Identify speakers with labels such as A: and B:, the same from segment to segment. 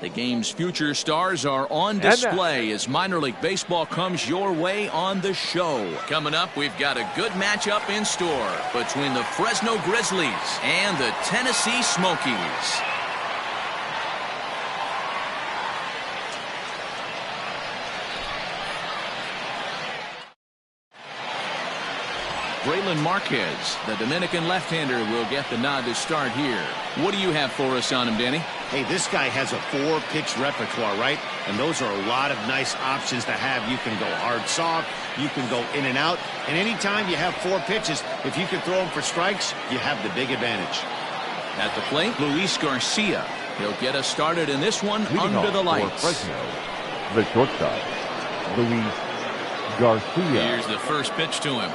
A: The game's future stars are on display as minor league baseball comes your way on the show. Coming up, we've got a good matchup in store between the Fresno Grizzlies and the Tennessee Smokies. Braylon Marquez, the Dominican left-hander, will get the nod to start here. What do you have for us on him, Danny?
B: Hey, this guy has a 4-pitch repertoire, right? And those are a lot of nice options to have. You can go hard, soft. You can go in and out. And anytime you have 4 pitches, if you can throw them for strikes, you have the big advantage.
A: At the plate, Luis Garcia. He'll get us started in this one under the lights.
C: Fresno, the shortstop, Luis Garcia.
A: Here's the first pitch to him.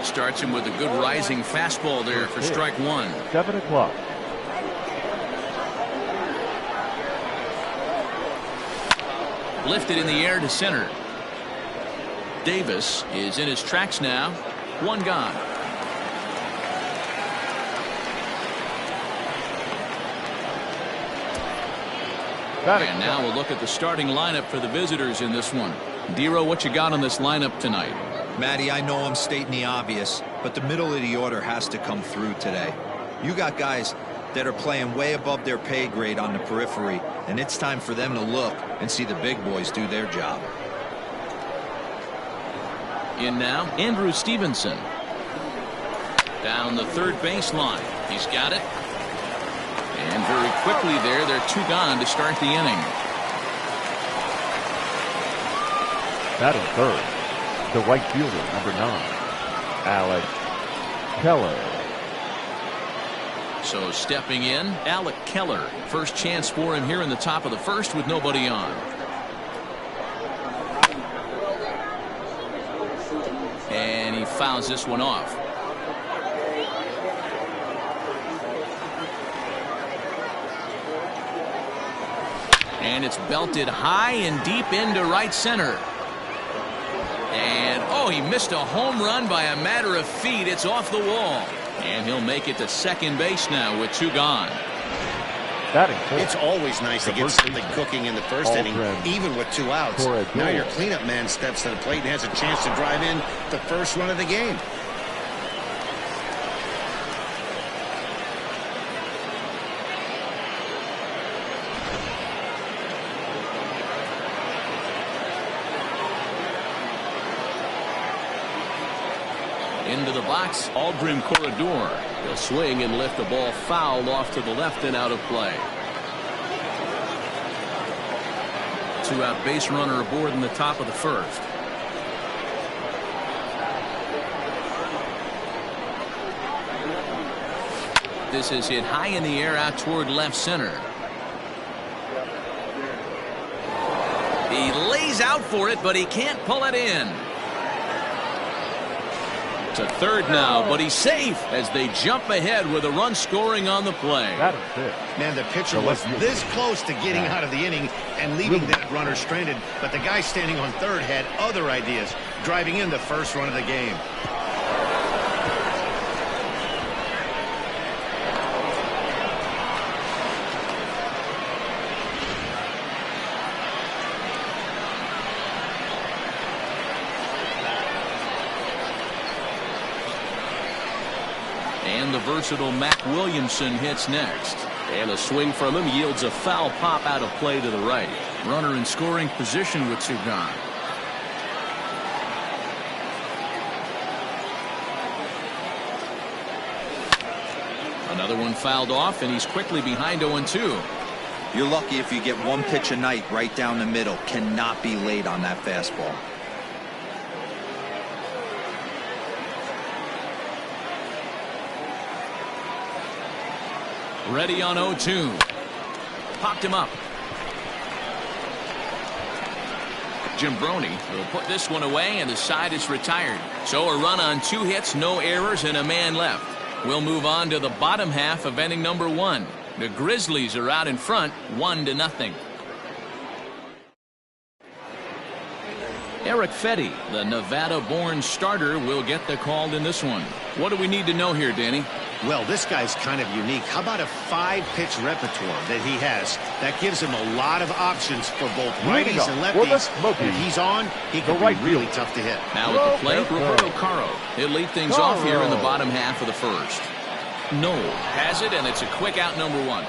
A: Starts him with a good rising fastball there for strike 1.
C: 7 o'clock.
A: Lifted in the air to center. Davis is in his tracks now. 1 gone. And now we'll look at the starting lineup for the visitors in this one. Dero, what you got on this lineup tonight?
D: Matty, I know I'm stating the obvious, but the middle of the order has to come through today. You got guys that are playing way above their pay grade on the periphery, and it's time for them to look and see the big boys do their job.
A: In now, Andrew Stevenson. Down the third baseline. He's got it. And very quickly there, they're 2 gone to start the inning.
C: Batting third, the right fielder, number 9, Alex Keller.
A: So stepping in, Alec Keller. First chance for him here in the top of the first with nobody on. And he fouls this one off. And it's belted high and deep into right center. And, oh, he missed a home run by a matter of feet. It's off the wall. And he'll make it to second base now with 2 gone.
B: It's always nice to get something cooking in the first inning, even with 2 outs. Now your cleanup man steps to the plate and has a chance to drive in the first run of the game.
A: Into the box, Aldrin Corredor. He'll swing and lift the ball foul off to the left and out of play. 2-out base runner aboard in the top of the first. This is hit high in the air out toward left center. He lays out for it, but he can't pull it in. To third now, but he's safe as they jump ahead with a run scoring on the play.
B: Man, the pitcher was this close to getting out of the inning and leaving that runner stranded, but the guy standing on third had other ideas, driving in the first run of the game.
A: And the versatile Mac Williamson hits next. And a swing from him yields a foul pop out of play to the right. Runner in scoring position with 2 gone. Another one fouled off, and he's quickly behind 0-2.
D: You're lucky if you get 1 pitch a night right down the middle. Cannot be late on that fastball.
A: Ready on 0-2. Popped him up. Jim Brony will put this one away, and the side is retired. So a run on 2 hits, no errors, and a man left. We'll move on to the bottom half of inning number 1. The Grizzlies are out in front, 1-0. Eric Fetty, the Nevada-born starter, will get the call in this one. What do we need to know here, Danny?
B: Well, this guy's kind of unique. How about a 5-pitch repertoire that he has? That gives him a lot of options for both righties and lefties. If he's on, he can be really tough to hit.
A: Now at the plate, Roberto Caro. He'll lead things off here in the bottom half of the first. Noel has it, and it's a quick out, number 1.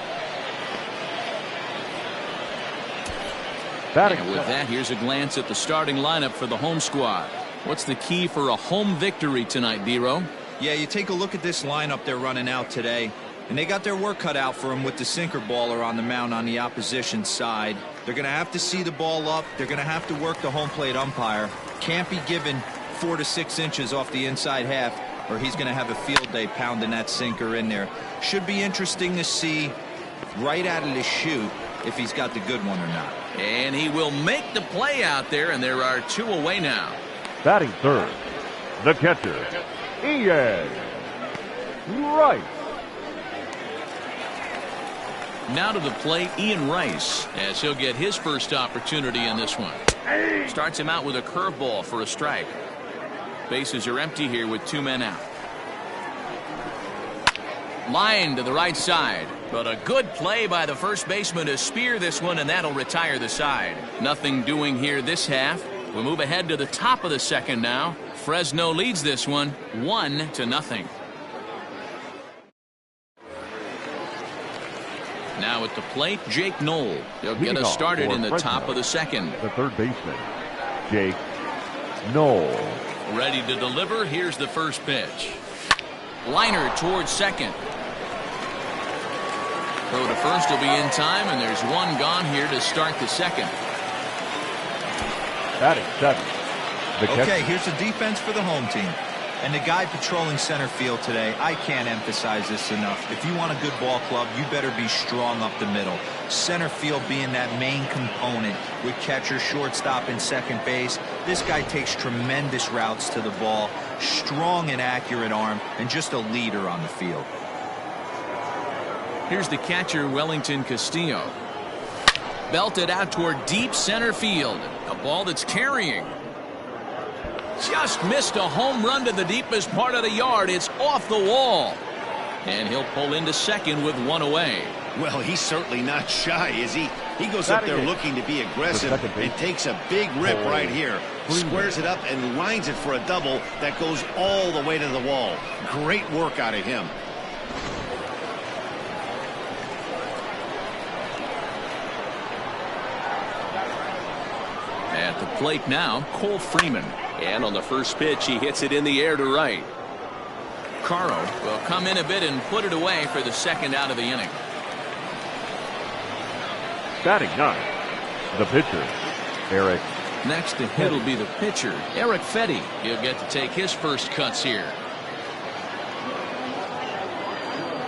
A: And with that, here's a glance at the starting lineup for the home squad. What's the key for a home victory tonight, D-Row?
D: Yeah, you take a look at this lineup they're running out today, and they got their work cut out for them with the sinker baller on the mound on the opposition side. They're going to have to see the ball up. They're going to have to work the home plate umpire. Can't be given 4 to 6 inches off the inside half, or he's going to have a field day pounding that sinker in there. Should be interesting to see right out of the chute if he's got the good one or not.
A: And he will make the play out there, and there are 2 away now.
C: Batting third, the catcher, Ian Rice.
A: Now to the plate, Ian Rice, as he'll get his first opportunity in this one. Starts him out with a curveball for a strike. Bases are empty here with 2 men out. Line to the right side, but a good play by the first baseman to spear this one, and that'll retire the side. Nothing doing here this half. We move ahead to the top of the second now. Fresno leads this one 1-0. Now at the plate, Jake Noel. He'll get us started in the top of the second.
C: The third baseman, Jake Noel.
A: Ready to deliver. Here's the first pitch. Liner towards second. Throw to first will be in time, and there's 1 gone here to start the second.
C: Batting seventh.
D: Okay, here's the defense for the home team. And the guy patrolling center field today, I can't emphasize this enough. If you want a good ball club, you better be strong up the middle. Center field being that main component with catcher, shortstop, and second base. This guy takes tremendous routes to the ball, strong and accurate arm, and just a leader on the field.
A: Here's the catcher, Wellington Castillo. Belted out toward deep center field. A ball that's carrying. Just missed a home run to the deepest part of the yard. It's off the wall. And he'll pull into second with 1 away.
B: Well, he's certainly not shy, is he? He goes up there looking to be aggressive and takes a big rip right here. Squares it up and lines it for a double that goes all the way to the wall. Great work out of him.
A: At the plate now, Cole Freeman. And on the first pitch, he hits it in the air to right. Caro will come in a bit and put it away for the second out of the inning.
C: Batting ninth, the pitcher, Eric.
A: Next to hit will be the pitcher, Eric Fetty. He'll get to take his first cuts here.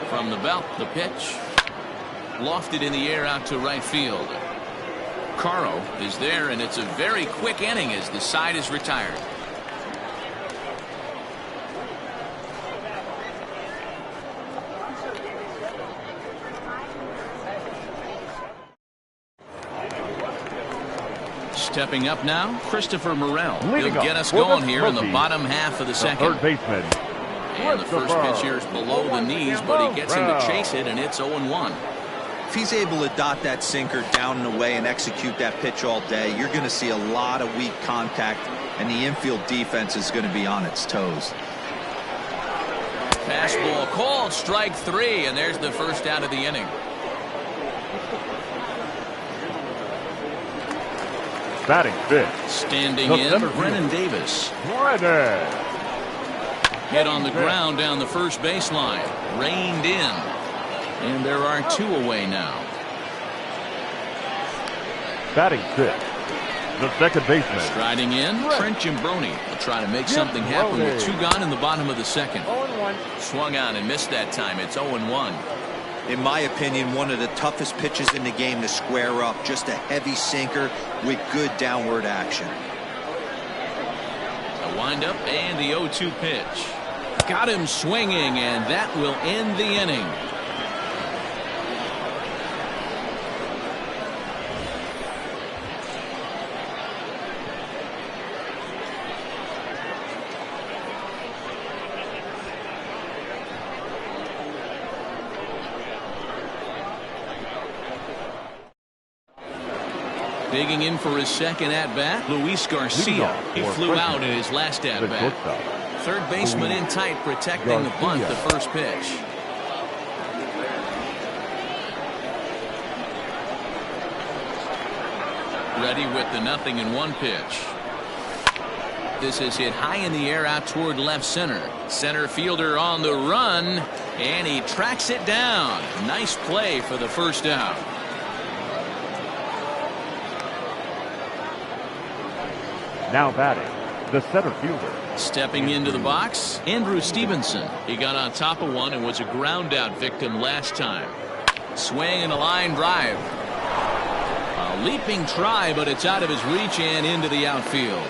A: From the belt, the pitch. Lofted in the air out to right field. Caro is there, and it's a very quick inning as the side is retired. Stepping up now, Christopher Morel. He'll get us going here in the bottom half of the second.
C: Third baseman.
A: And the first pitch here is below the knees, but he gets him to chase it, and it's 0-1.
D: If he's able to dot that sinker down and away and execute that pitch all day, you're going to see a lot of weak contact, and the infield defense is going to be on its toes.
A: Fastball called, strike 3, and there's the first out of the inning.
C: Batting fifth.
A: Standing in, Brennan Davis. Hit on the ground down the first baseline. Reined in. And there are 2 away now.
C: Batting fifth, the second baseman.
A: Striding in, Trent Gimbroni will try to make something happen with 2 gone in the bottom of the second.
C: 0-1.
A: Swung on and missed that time. It's 0-1.
D: In my opinion, one of the toughest pitches in the game to square up. Just a heavy sinker with good downward action.
A: A windup and the 0-2 pitch. Got him swinging, and that will end the inning. Digging in for his second at-bat, Luis Garcia. He flew out in his last at-bat. Third baseman in tight, protecting the bunt the first pitch. Ready with the 0-1 pitch. This is hit high in the air out toward left center. Center fielder on the run, and he tracks it down. Nice play for the first out.
C: Now batting, the center fielder.
A: Stepping into the box, Andrew Stevenson. He got on top of one and was a ground out victim last time. Swing and a line drive. A leaping try, but it's out of his reach and into the outfield.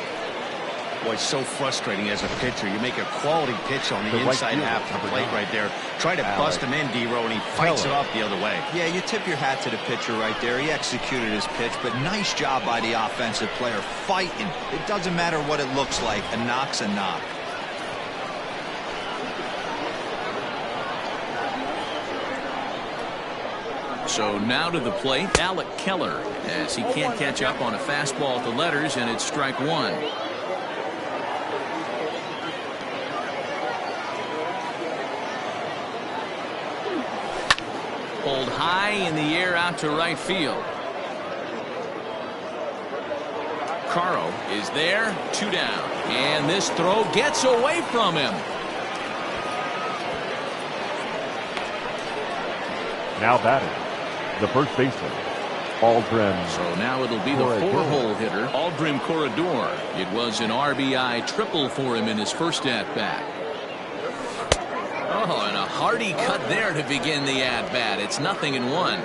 B: Boy, it's so frustrating as a pitcher. You make a quality pitch on the inside half of the plate right there. Try to bust him in, D-Row, and he fights it off the other way.
D: Yeah, you tip your hat to the pitcher right there. He executed his pitch, but nice job by the offensive player fighting. It doesn't matter what it looks like. A knock's a knock.
A: So now to the plate, Alec Keller, as he can't catch up on a fastball at the letters, and it's strike one. Pulled high in the air out to right field. Caro is there, 2 down, and this throw gets away from him.
C: Now batting, the first baseman, Aldrin.
A: So now it'll be the 4-hole hitter, Aldrin Corredor. It was an RBI triple for him in his first at-bat. Oh, and a hearty cut there to begin the at-bat. It's 0-1.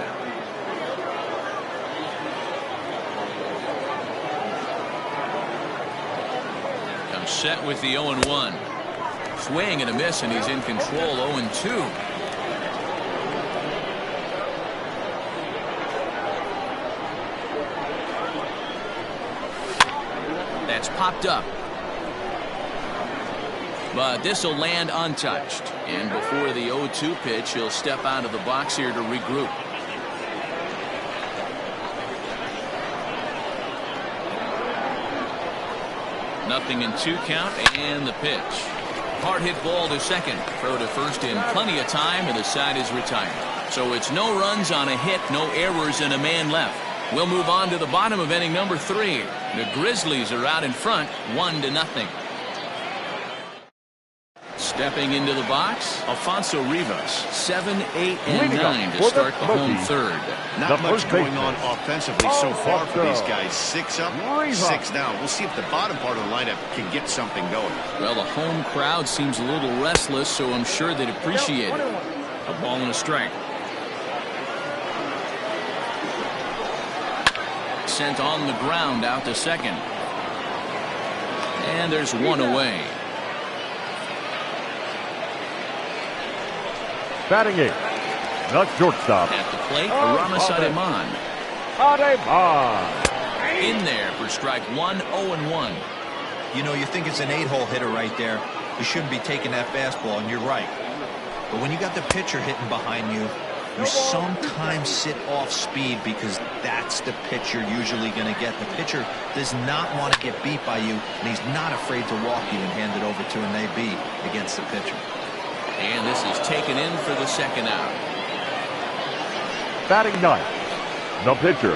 A: Comes set with the 0-1. Swing and a miss, and he's in control. 0-2. That's popped up. But this will land untouched. And before the 0-2 pitch, he'll step out of the box here to regroup. Nothing in 2 count, and the pitch. Hard hit ball to second. Throw to first in plenty of time, and the side is retired. So it's no runs on a hit, no errors, and a man left. We'll move on to the bottom of inning number 3. The Grizzlies are out in front, 1-0. Stepping into the box, Alfonso Rivas, 7, 8, and 9 to start the home third.
B: Not much going on offensively so far for these guys. 6 up, 6 down. We'll see if the bottom part of the lineup can get something going.
A: Well, the home crowd seems a little restless, so I'm sure they'd appreciate it. A ball and a strike. Sent on the ground out to second. And there's one away.
C: Batting 8, the shortstop.
A: At the plate, Aramis Ademan. In there for strike 1, 0-1.
D: You know, you think it's an 8-hole hitter right there. You shouldn't be taking that fastball, and you're right. But when you got the pitcher hitting behind you, you sometimes sit off speed because that's the pitch you're usually going to get. The pitcher does not want to get beat by you, and he's not afraid to walk you and hand it over to an AB against the pitcher.
A: And this is taken in for the second out.
C: Batting 9, the pitcher,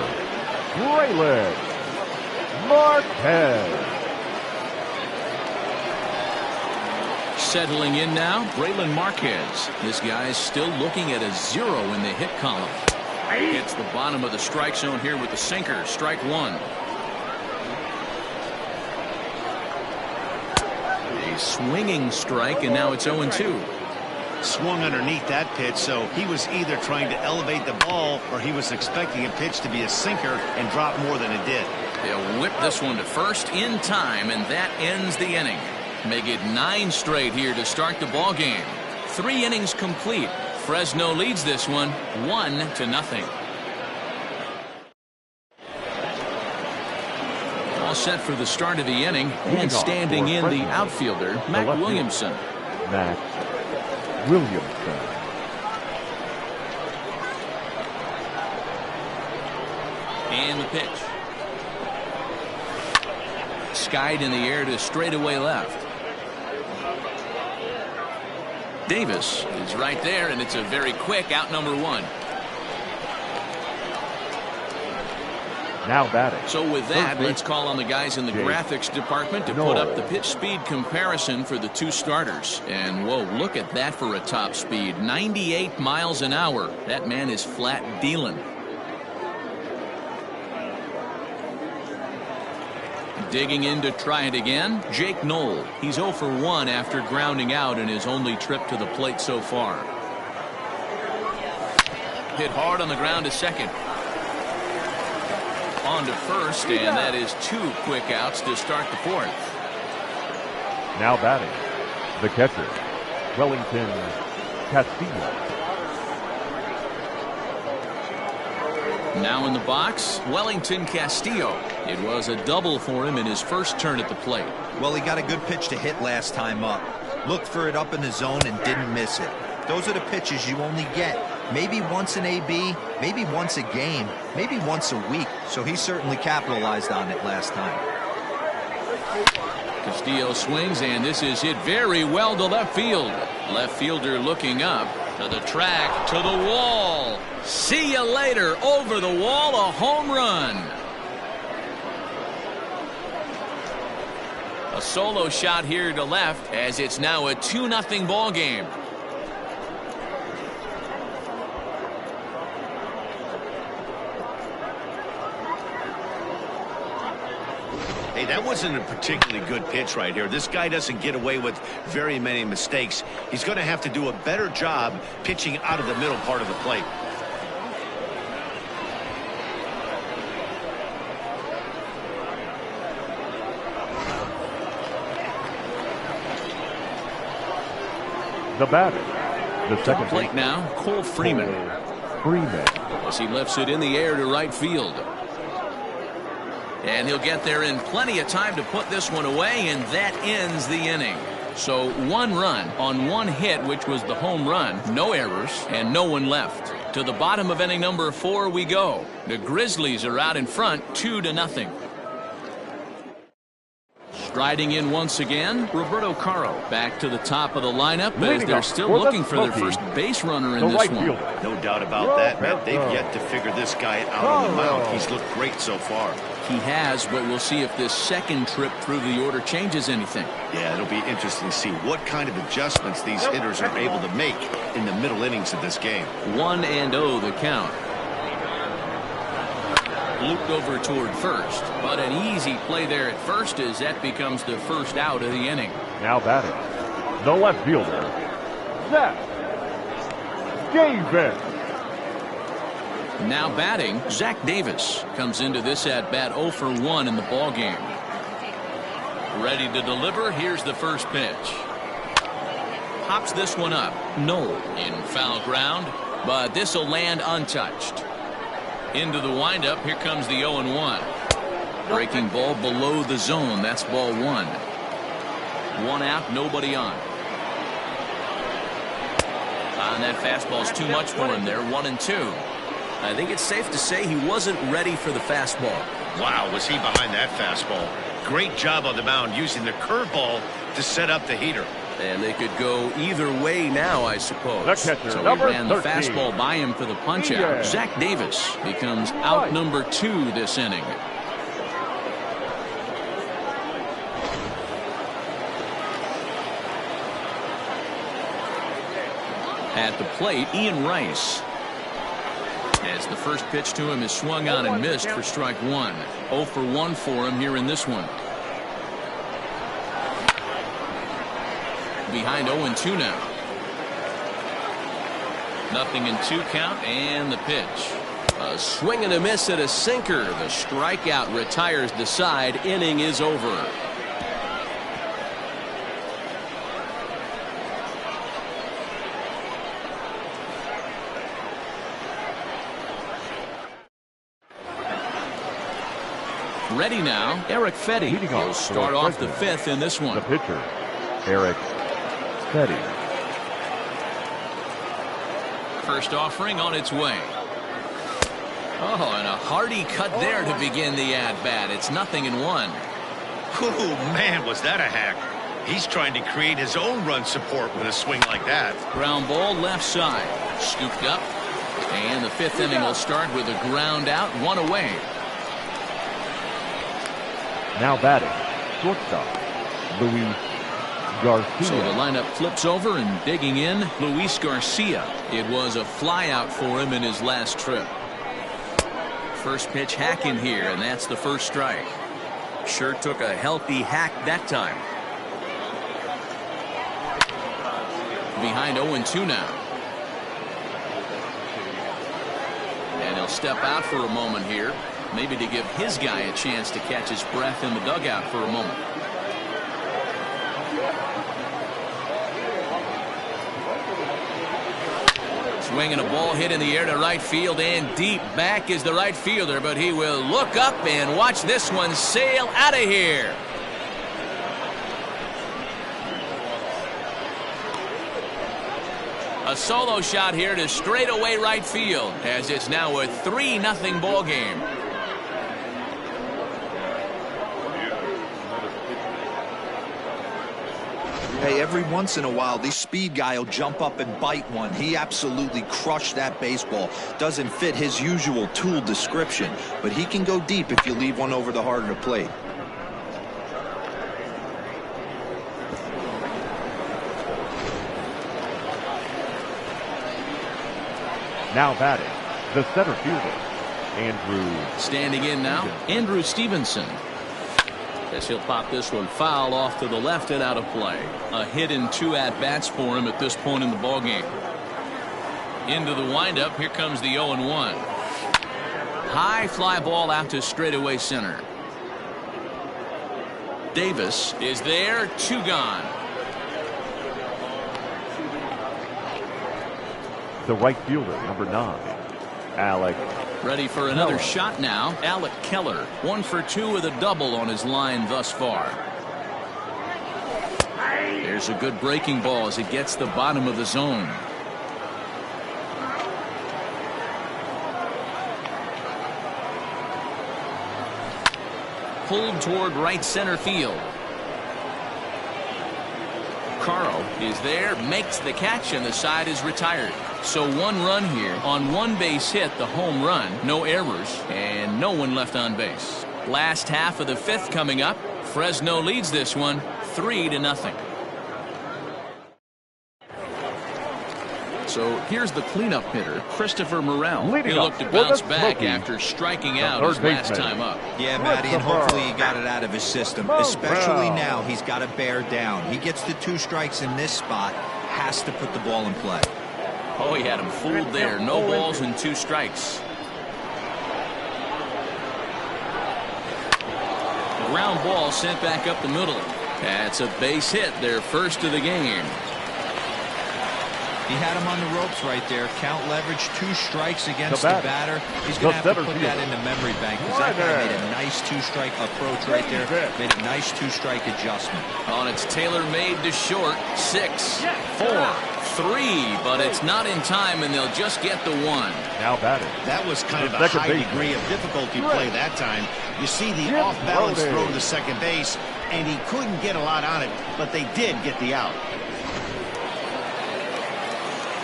C: Braylon Marquez.
A: Settling in now, Braylon Marquez. This guy's still looking at a 0 in the hit column. Hits the bottom of the strike zone here with the sinker. Strike 1. A swinging strike, and now it's 0-2.
B: Swung underneath that pitch, so he was either trying to elevate the ball or he was expecting a pitch to be a sinker and drop more than it did.
A: They'll whip this one to first in time, and that ends the inning. Make it 9 straight here to start the ball game. 3 innings complete. Fresno leads this one 1-0. All set for the start of the inning, and standing in the outfielder, Mac Williamson.
C: Mac Williamson.
A: And the pitch. skied in the air to straightaway left. Davis is right there, and it's a very quick out number 1.
C: Now batting.
A: So with that, let's call on the guys in the graphics department to put up the pitch speed comparison for the two starters. And whoa, look at that for a top speed. 98 miles an hour. That man is flat dealing. Digging in to try it again, Jake Knoll. He's 0 for 1 after grounding out in his only trip to the plate so far. Hit hard on the ground to second. On to first, and that is 2 quick outs to start the 4th.
C: Now batting, the catcher, Wellington Castillo.
A: Now in the box, Wellington Castillo. It was a double for him in his first turn at the plate.
D: Well, he got a good pitch to hit last time up. Looked for it up in the zone and didn't miss it. Those are the pitches you only get maybe once in AB, maybe once a game, maybe once a week. So he certainly capitalized on it last time.
A: Castillo swings, and this is hit very well to left field. Left fielder looking up to the track, to the wall. See you later. Over the wall, a home run. A solo shot here to left, as it's now a 2-0 ball game.
B: Hey, that wasn't a particularly good pitch right here. This guy doesn't get away with very many mistakes. He's going to have to do a better job pitching out of the middle part of the plate.
C: The batter, the second
A: plate now, Cole Freeman. As he lifts it in the air to right field. And he'll get there in plenty of time to put this one away, and that ends the inning. So 1 run on 1 hit, which was the home run, no errors, and no one left. To the bottom of inning number 4 we go. The Grizzlies are out in front 2-0. Striding in once again, Roberto Caro back to the top of the lineup as they're still looking for their first base runner in this one.
B: No doubt about that, man. They've yet to figure this guy out on the mound. He's looked great so far.
A: He has, but we'll see if this second trip through the order changes anything.
B: Yeah, it'll be interesting to see what kind of adjustments these hitters are able to make in the middle innings of this game.
A: 1-0 the count. Looped over toward first, but an easy play there at first as that becomes the first out of the inning.
C: Now batting, the left fielder, Zach Davis.
A: Now batting, Zach Davis comes into this at bat 0 for 1 in the ball game. Ready to deliver. Here's the first pitch. Pops this one up. No, in foul ground, but this will land untouched. Into the windup. Here comes the 0-1. Breaking ball below the zone. That's ball 1. 1 out, nobody on. And that fastball's too much for him there. 1-2. I think it's safe to say he wasn't ready for the fastball.
B: Wow, was he behind that fastball. Great job on the mound using the curveball to set up the heater.
A: And they could go either way now, I suppose.
C: The catcher,
A: so he
C: number
A: ran the
C: 13.
A: fastball by him for the punch-out. Zach Davis becomes out number 2 this inning. At the plate, Ian Rice. As the first pitch to him is swung on and missed for strike 1. 0 for 1 for him here in this one. Behind 0-2 now. 0-2 count, and the pitch. A swing and a miss at a sinker. The strikeout retires the side. Inning is over. Ready now, Eric Fetty will start off the 5th in this one.
C: The pitcher, Eric Fetty.
A: First offering on its way. Oh, and a hearty cut there to begin the at-bat. It's 0-1.
B: Oh, man, was that a hack. He's trying to create his own run support with a swing like that.
A: Ground ball left side. Scooped up. And the fifth inning will start with a ground out, one away.
C: Now batting, shortstop, Luis Garcia.
A: So the lineup flips over and digging in, Luis Garcia. It was a fly out for him in his last trip. First pitch hack in here, and that's the first strike. Sure took a healthy hack that time. Behind 0-2 now. And he'll step out for a moment here, maybe to give his guy a chance to catch his breath in the dugout for a moment. Swinging a ball hit in the air to right field, and deep back is the right fielder, but he will look up and watch this one sail out of here. A solo shot here to straightaway right field, as it's now a 3-0 ball game.
D: Hey, every once in a while, this speed guy will jump up and bite one. He absolutely crushed that baseball. Doesn't fit his usual tool description, but he can go deep if you leave one over the heart of the plate.
C: Now batting, the center fielder, Andrew.
A: Standing in now, Andrew Stevenson. Guess he'll pop this one foul off to the left and out of play. A hit and 2 at-bats for him at this point in the ballgame. Into the windup, here comes the 0-1. High fly ball out to straightaway center. Davis is there, 2 gone.
C: The right fielder, number 9, Alec.
A: Ready for another shot now. Alec Keller, 1 for 2 with a double on his line thus far. There's a good breaking ball as it gets the bottom of the zone. Pulled toward right center field. Caro is there, makes the catch, and the side is retired. So 1 run here on 1 base hit, the home run, no errors, and no one left on base. Last half of the 5th coming up. Fresno leads this one 3-0. So here's the cleanup hitter, Christopher Morel. He looked to bounce back after striking out his last time up.
D: Yeah, Matty, and hopefully he got it out of his system. Especially now, he's got to bear down. He gets the 2 strikes in this spot, has to put the ball in play.
A: Oh, he had him fooled there. No balls and 2 strikes. Ground ball sent back up the middle. That's a base hit, their first of the game.
D: He had him on the ropes right there. Count leverage, 2 strikes against the batter. He's going to have to put that in the memory bank, because that guy made a nice 2-strike approach right there. Made a nice 2-strike adjustment.
A: On it's tailor-made to short. 6, 4, 3, but it's not in time, and they'll just get the 1.
C: Now batting.
B: That was kind of a high degree of difficulty play that time. You see the off-balance throw to second base, and he couldn't get a lot on it, but they did get the out.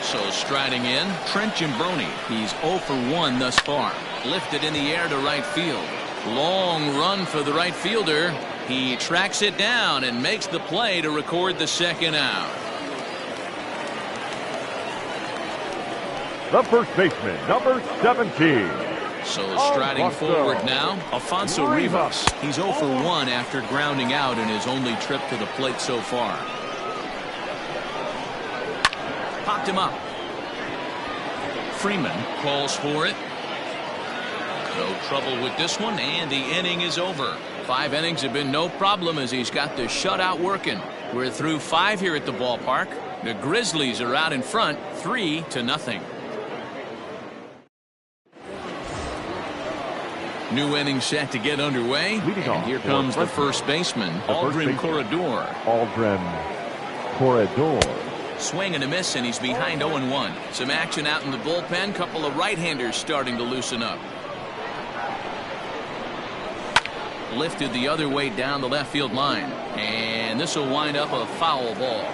A: So striding in, Trent Jimbroni. He's 0 for 1 thus far. Lifted in the air to right field. Long run for the right fielder. He tracks it down and makes the play to record the 2nd out.
C: The first baseman, number 17.
A: So striding forward now, Alfonso Rivas. He's 0 for 1 after grounding out in his only trip to the plate so far. Popped him up. Freeman calls for it. No trouble with this one, and the inning is over. 5 innings have been no problem as he's got the shutout working. We're through 5 here at the ballpark. The Grizzlies are out in front, 3-0. New inning set to get underway. And here comes the first baseman, Aldrin Corredor. Swing and a miss, and he's behind 0-1. Some action out in the bullpen. Couple of right-handers starting to loosen up. lifted the other way down the left field line. And this will wind up a foul ball.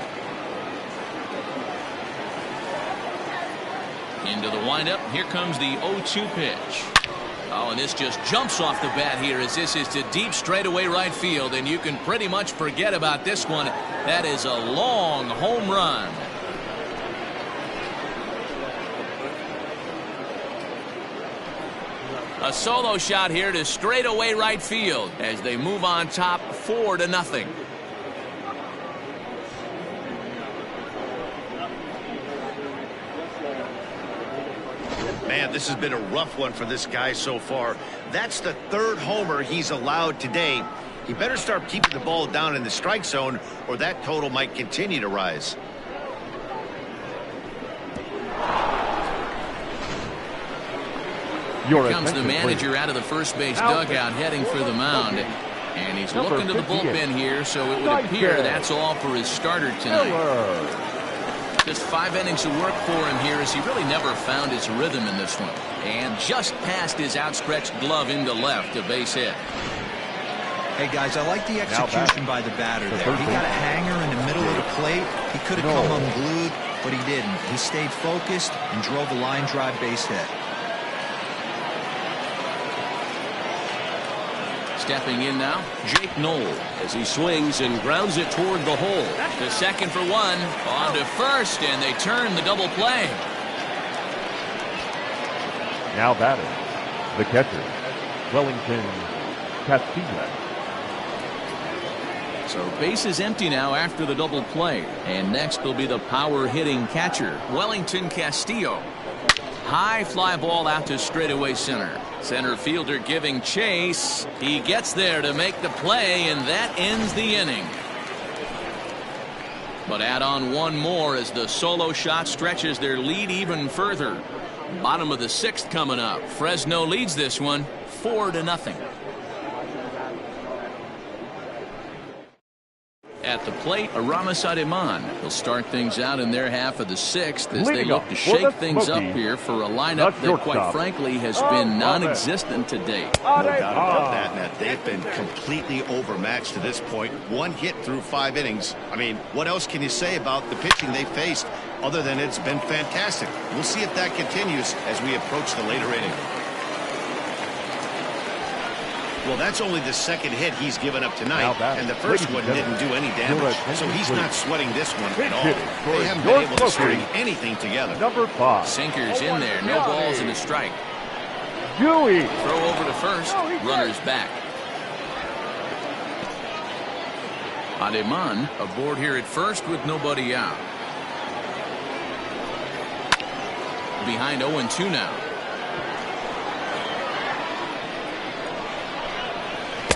A: Into the windup. Here comes the 0-2 pitch. Oh, and this just jumps off the bat here as this is to deep straightaway right field, and you can pretty much forget about this one. That is a long home run. A solo shot here to straightaway right field as they move on top 4-0.
B: Man, this has been a rough one for this guy so far. That's the third homer he's allowed today. He better start keeping the ball down in the strike zone, or that total might continue to rise.
A: Here comes the manager out of the first base dugout heading for the mound. And he's looking to the bullpen here, so it would appear that's all for his starter tonight. Just 5 innings of work for him here as he really never found his rhythm in this one. And just past his outstretched glove into left, a base hit.
D: Hey, guys, I like the execution by the batter there. He got a hanger in the middle of the plate. He could have come unglued, but he didn't. He stayed focused and drove a line drive base hit.
A: Stepping in now, Jake Knoll as he swings and grounds it toward the hole. To second for one, on to first, and they turn the double play.
C: Now batting, the catcher, Wellington Castillo.
A: So base is empty now after the double play. And next will be the power hitting catcher, Wellington Castillo. High fly ball out to straightaway center. Center fielder giving chase. He gets there to make the play, and that ends the inning. But add on one more as the solo shot stretches their lead even further. Bottom of the 6th coming up. Fresno leads this one 4-0. At the plate, Aramis Ademan will start things out in their half of the 6th as they look to shake things up here for a lineup that, quite frankly, has been non-existent to date.
B: No doubt about that, Matt. They've been completely overmatched to this point. 1 hit through 5 innings. I mean, what else can you say about the pitching they faced other than it's been fantastic? We'll see if that continues as we approach the later inning. Well, that's only the 2nd hit he's given up tonight, and the first one didn't do any damage, so he's not sweating this one at all. They haven't been able to string anything together.
C: Number 5.
A: Sinkers in there, no balls and a strike.
C: Dewey.
A: Throw over to first, runners back. Ademan aboard here at first with nobody out. Behind 0-2 now.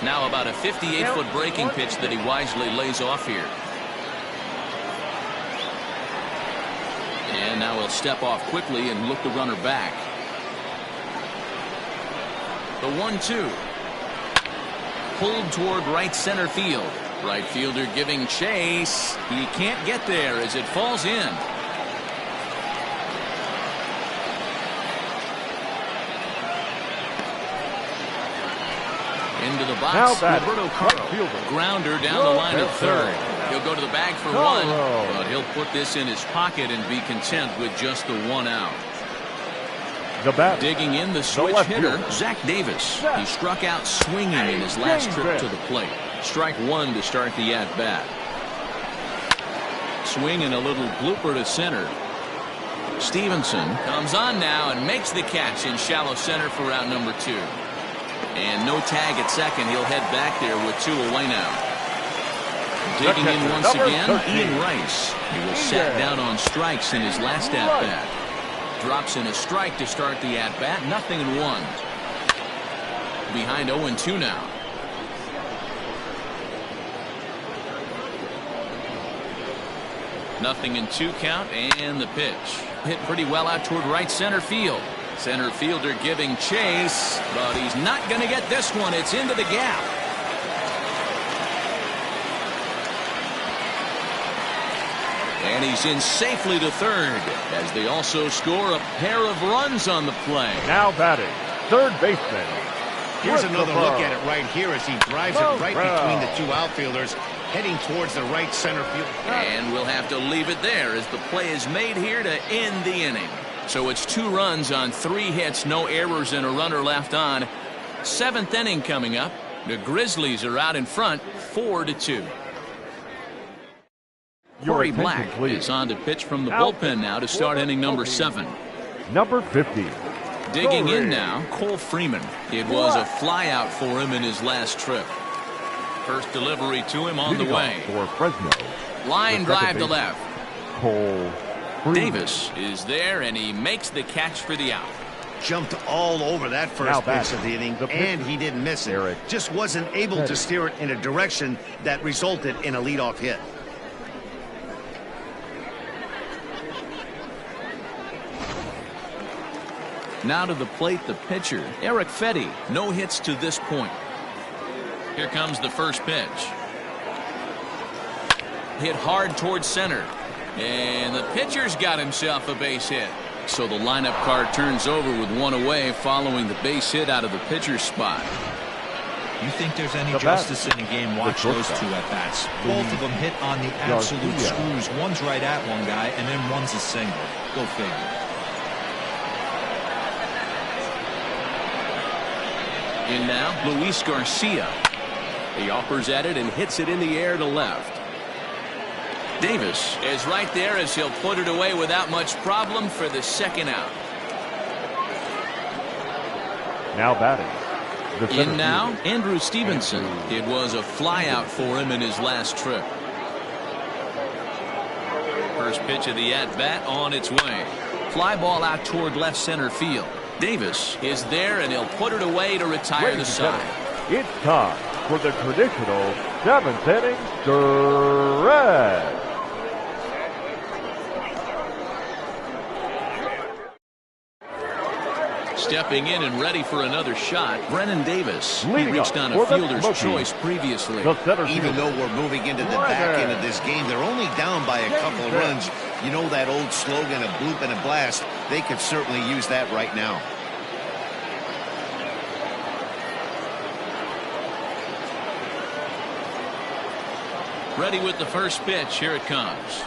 A: Now about a 58-foot breaking pitch that he wisely lays off here. And now he'll step off quickly and look the runner back. The 1-2. Pulled toward right center field. Right fielder giving chase. He can't get there as it falls in. Into the box, Roberto Carlo. Grounder down the line at third. He'll go to the bag for one, but he'll put this in his pocket and be content with just the 1 out. Digging in the switch hitter, Zach Davis. He struck out swinging in his last trip to the plate. Strike 1 to start the at-bat. Swing and a little blooper to center. Stevenson comes on now and makes the catch in shallow center for out number 2. And no tag at second. He'll head back there with 2 away now. Digging in once again, Ian Rice. He was sat down on strikes in his last at-bat. Drops in a strike to start the at-bat. 0-1. Behind 0-2 now. Nothing in 2 count, and the pitch. Hit pretty well out toward right center field. Center fielder giving chase, but he's not going to get this one. It's into the gap. And he's in safely to third as they also score a pair of runs on the play.
C: Now batting, third baseman,
B: Here's another look at it right here as he drives it right between the two outfielders, heading towards the right center field.
A: And we'll have to leave it there as the play is made here to end the inning. So it's 2 runs on 3 hits, no errors, and a runner left on. 7th inning coming up. The Grizzlies are out in front, 4-2. Corey Black is on to pitch from the bullpen now to start inning number 7.
C: Number 50.
A: Digging in now, Cole Freeman. It was a flyout for him in his last trip. First delivery to him on the way.
C: For Fresno.
A: Line drive to left.
C: Cole Freeman.
A: Davis is there, and he makes the catch for the out.
B: Jumped all over that first pitch of the inning, and he didn't miss it.
C: Eric.
B: Just wasn't able to steer it in a direction that resulted in a leadoff hit.
A: Now to the plate, the pitcher, Eric Fetty. No hits to this point. Here comes the first pitch. Hit hard towards center. And the pitcher's got himself a base hit. So the lineup card turns over with 1 away following the base hit out of the pitcher's spot.
D: You think there's any justice in the game? Watch those 2 at-bats. Both of them hit on the absolute screws. One's right at one guy, and then one's a single. Go figure.
A: In now, Luis Garcia. He offers at it and hits it in the air to left. Davis is right there as he'll put it away without much problem for the second out.
C: Now batting.
A: In now, Andrew Stevenson. It was a flyout for him in his last trip. First pitch of the at-bat on its way. Fly ball out toward left center field. Davis is there, and he'll put it away to retire the side.
C: It's time for the traditional 7th inning stretch.
A: Stepping in and ready for another shot, Brennan Davis. He reached on a
C: for the
A: fielder's
C: Smokies.
A: choice previously.
B: Even though we're moving into the back end of this game, they're only down by a couple of runs. You know that old slogan, a bloop and a blast. They could certainly use that right now.
A: Ready with the first pitch. Here it comes.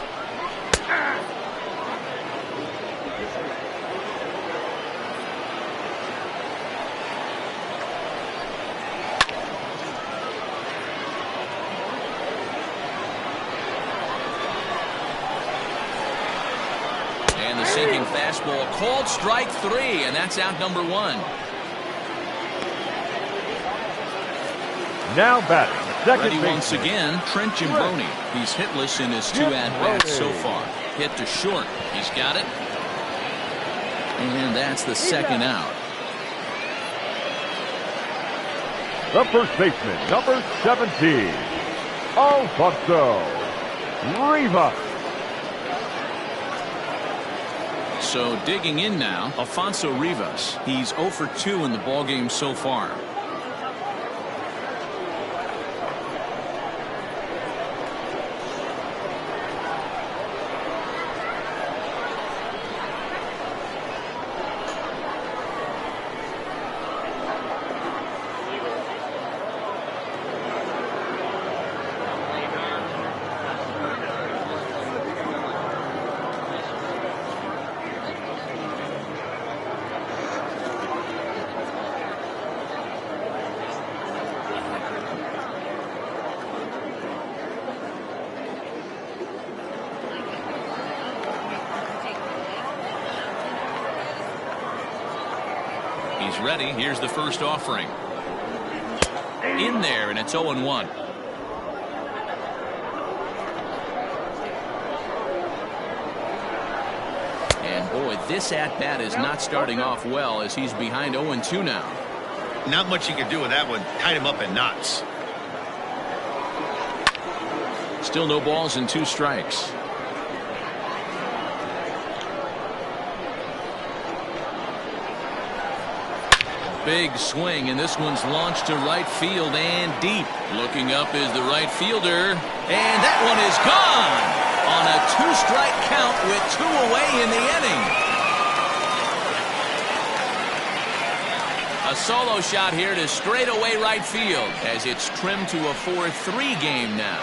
A: And the sinking fastball called strike 3, and that's out number 1.
C: Now batting.
A: Ready once again, Trent Jimbroni. He's hitless in his 2 at-bats so far. Hit to short. He's got it. And that's the second out.
C: The first baseman, number 17, Alfonso Rivas.
A: So digging in now, Alfonso Rivas. He's 0 for 2 in the ballgame so far. He's ready. Here's the first offering. In there, and it's 0-1. And boy, this at-bat is not starting off well as he's behind 0-2 now.
B: Not much you can do with that one. Tied him up in knots.
A: Still no balls and 2 strikes. Big swing, and this one's launched to right field and deep. Looking up is the right fielder, and that one is gone on a 2-strike count with 2 away in the inning. A A solo shot here to straightaway right field as it's trimmed to a 4-3 game now.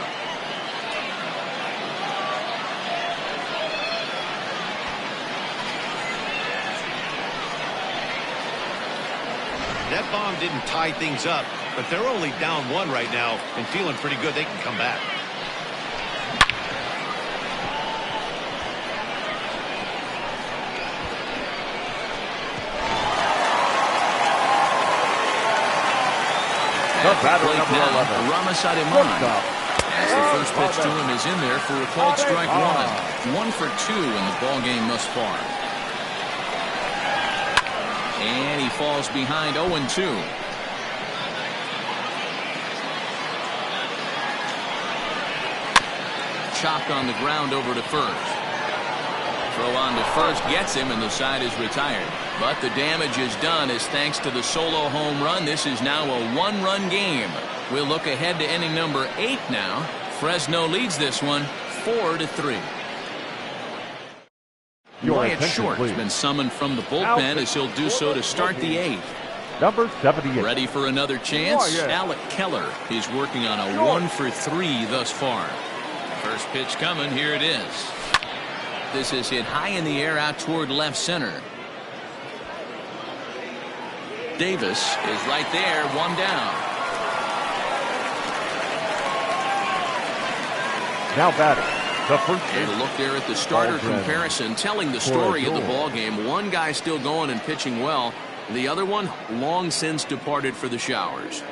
B: That bomb didn't tie things up, but they're only down 1 right now and feeling pretty good they can come back.
C: The batter, number 11.
A: As the first pitch to him is in there for a called strike 1. 1 for 2 in the ball game thus far. And he falls behind 0-2. Chopped on the ground over to first. Throw on to first gets him, and the side is retired. But the damage is done as thanks to the solo home run, this is now a 1-run game. We'll look ahead to inning number 8 now. Fresno leads this one 4-3. Wyatt Short has been summoned from the bullpen as he'll do so to start the 8th.
C: Number 78.
A: Ready for another chance? Alec Keller is working on a 1 for 3 thus far. First pitch coming. Here it is. This is hit high in the air out toward left center. Davis is right there, 1 down.
C: Now batting. The first
A: And a look there at the starter comparison, telling the story of the ball game. One guy still going and pitching well. The other one long since departed for the showers.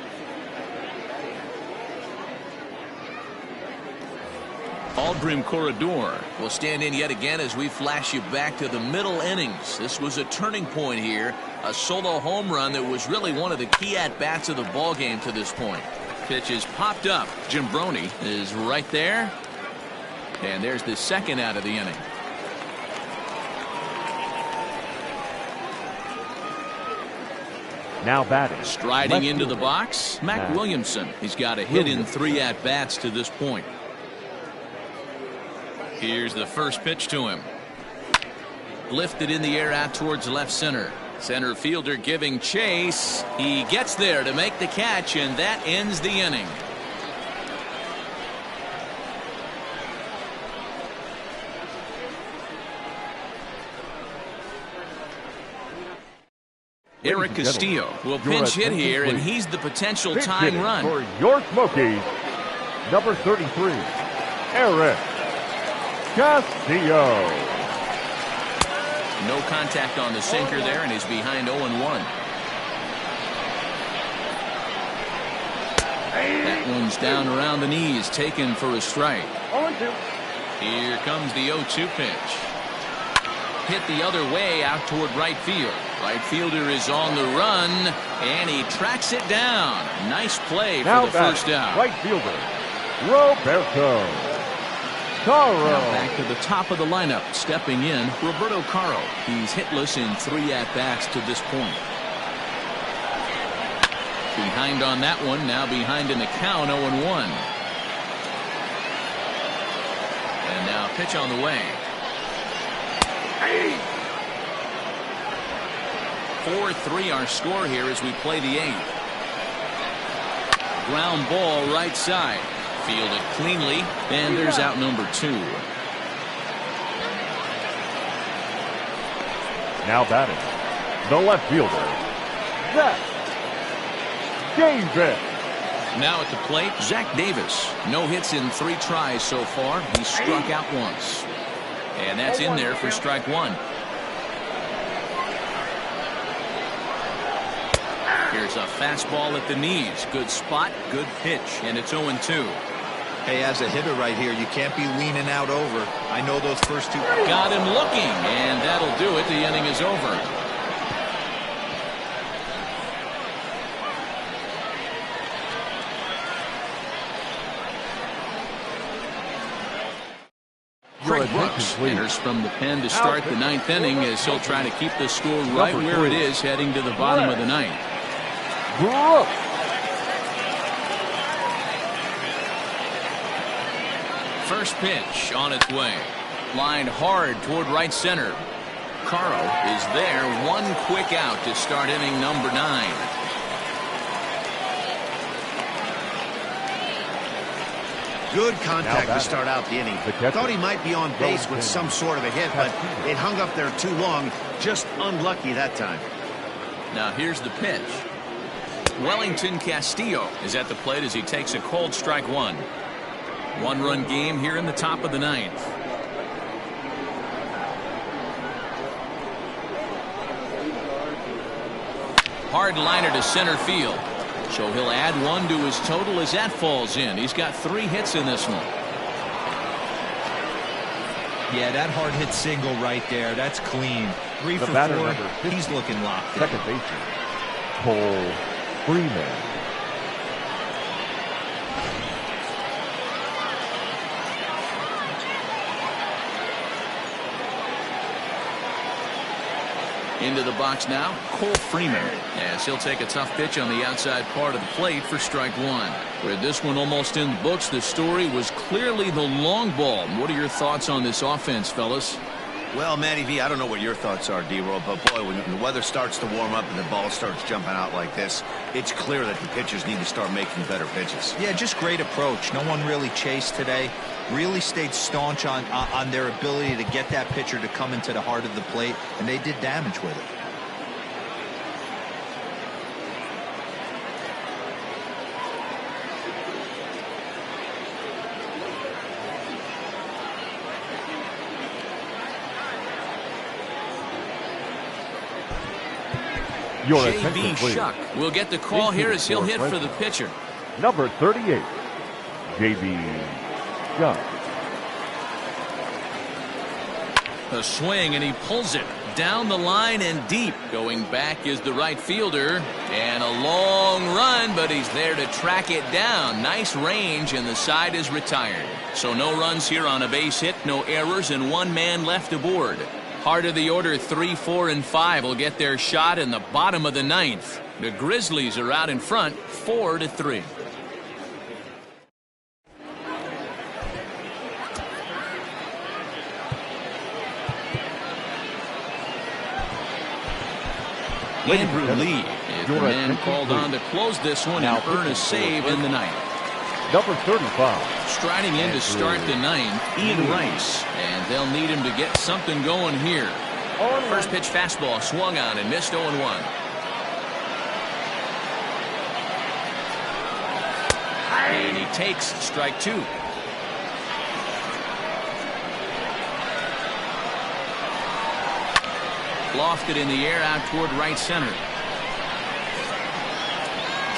A: Aldrin Corredor will stand in yet again as we flash you back to the middle innings. This was a turning point here. A solo home run that was really one of the key at-bats of the ball game to this point. Pitch is popped up. Jimbroni is right there. And there's the second out of the inning.
C: Now batting.
A: Striding into the box, Mac Williamson. He's got a hit in 3 at-bats to this point. Here's the first pitch to him. Lifted in the air out towards left center. Center fielder giving chase. He gets there to make the catch, and that ends the inning. Eric Castillo will pinch hit here, and he's the potential tying run.
C: For your Smokies, number 33, Eric Castillo.
A: No contact on the sinker there, and he's behind 0-1. That one's down around the knees, taken for a strike.
C: 0-2.
A: Here comes the 0-2 pitch. Hit the other way out toward right field. Right fielder is on the run, and he tracks it down. Nice play for the first out.
C: Right fielder, Roberto Caro.
A: Now back to the top of the lineup, stepping in, Roberto Caro. He's hitless in 3 at-bats to this point. Behind on that one, now behind in the count, 0-1. And now pitch on the way. 4-3 our score here as we play the 8th. Ground ball right side. Fielded cleanly, and there's out number 2.
C: Now batting, the left fielder, Zach Davis.
A: Now at the plate, Zach Davis. No hits in 3 tries so far. He struck out once. And that's in there for strike 1. Here's a fastball at the knees. Good spot, good pitch, and it's 0-2.
D: Hey, as a hitter right here, you can't be leaning out over. I know those first 2.
A: Got him looking, and that'll do it. The inning is over. Craig Brooks enters from the pen to start the 9th inning as he'll try to keep the score right where it is heading to the bottom of the 9th.
C: Brooks.
A: First pitch on its way. Lined hard toward right center. Caro is there. 1 quick out to start inning number 9.
B: Good contact to start out the inning. Thought he might be on base with some sort of a hit, but it hung up there too long. Just unlucky that time.
A: Now here's the pitch. Wellington Castillo is at the plate as he takes a cold strike one. One-run game here in the top of the ninth. Hard liner to center field. So he'll add one to his total as that falls in. He's got 3 hits in this one.
D: Yeah, that hard hit single right there. That's clean. 3 for 4. He's looking locked in.
C: Second baseman, Cole Freeman.
A: Into the box now, Cole Freeman, as he'll take a tough pitch on the outside part of the plate for strike one. With this one almost in the books, the story was clearly the long ball. What are your thoughts on this offense, fellas?
B: Well, Matty V, I don't know what your thoughts are, D-Roll, but boy, when the weather starts to warm up and the ball starts jumping out like this, it's clear that the pitchers need to start making better pitches.
D: Yeah, just great approach. No one really chased today. Really stayed staunch on their ability to get that pitcher to come into the heart of the plate, and they did damage with it.
C: Your
A: J.B.
C: attention, please.
A: Shuck will get the call here as he'll hit for the pitcher.
C: Number 38, J.B. Shuck.
A: A swing, and he pulls it down the line and deep. Going back is the right fielder, and a long run, but he's there to track it down. Nice range, and the side is retired. So no runs here on a base hit, no errors, and 1 man left aboard. Heart of the order, 3, 4, and 5 will get their shot in the bottom of the ninth. The Grizzlies are out in front, 4-3. Andrew Lee is the man called on to close this one and earn a save in the ninth.
C: Number 35.
A: Striding in to start the ninth, Ian Rice, and they'll need him to get something going here. First pitch fastball swung on and missed 0-1. And he takes strike 2. Lofted in the air out toward right center.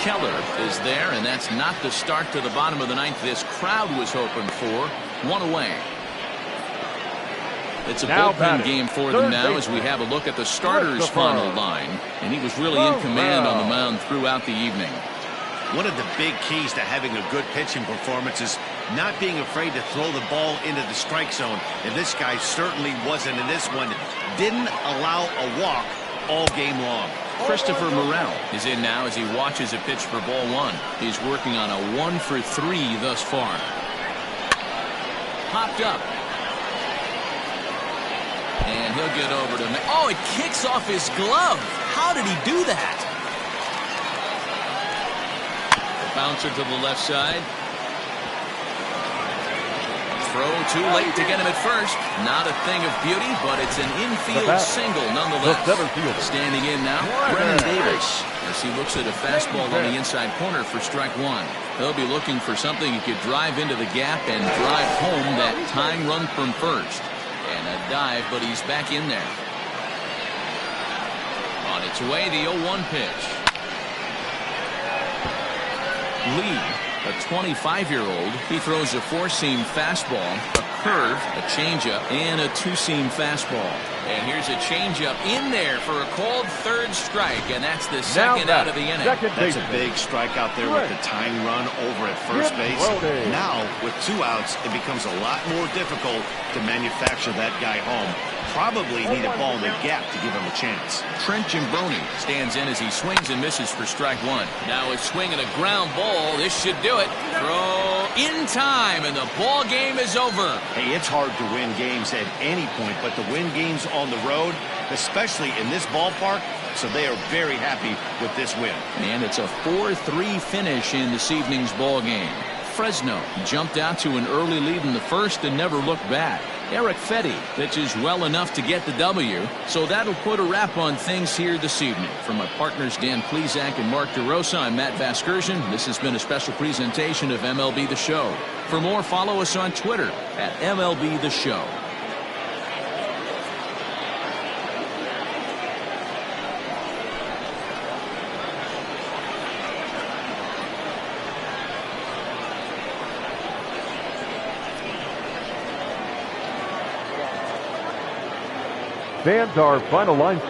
A: Keller is there, and that's not the start to the bottom of the ninth this crowd was hoping for. 1 away. It's a bullpen game for them now as we have a look at the starters' final line. And he was really in command on the mound throughout the evening.
B: One of the big keys to having a good pitching performance is not being afraid to throw the ball into the strike zone. And this guy certainly wasn't in this one. Didn't allow a walk all game long.
A: Christopher Morel is in now as he watches a pitch for ball 1. He's working on a 1 for 3 thus far. Popped up. And he'll get over to... Oh, it kicks off his glove. How did he do that? The bouncer to the left side. Throw too late to get him at first. Not a thing of beauty, but it's an infield single nonetheless. Standing in now, Brennan Davis, as he looks at a fastball on the inside corner for strike 1. He'll be looking for something he could drive into the gap and drive home that tying run from first. And a dive, but he's back in there. On its way, the 0-1 pitch. Lee, a 25-year-old, he throws a 4-seam fastball, a curve, a changeup, and a 2-seam fastball. And here's a changeup in there for a called third strike, and that's the second out of the inning.
B: That's a big strike out there with the tying run over at first base. Now, with 2 outs, it becomes a lot more difficult to manufacture that guy home. Probably need a ball in the gap to give him a chance.
A: Trent Jimbroni stands in as he swings and misses for strike 1. Now a swing and a ground ball. This should do it. Throw in time, and the ball game is over.
B: Hey, it's hard to win games at any point, but to win games on the road, especially in this ballpark, so they are very happy with this win.
A: And it's a 4-3 finish in this evening's ball game. Fresno. He jumped out to an early lead in the first and never looked back. Eric Fetty pitches well enough to get the W, so that'll put a wrap on things here this evening. For my partners Dan Plesac and Mark DeRosa, I'm Matt Vasgersian. This has been a special presentation of MLB The Show. For more, follow us on Twitter at MLB The Show.
C: Fans, our final line score.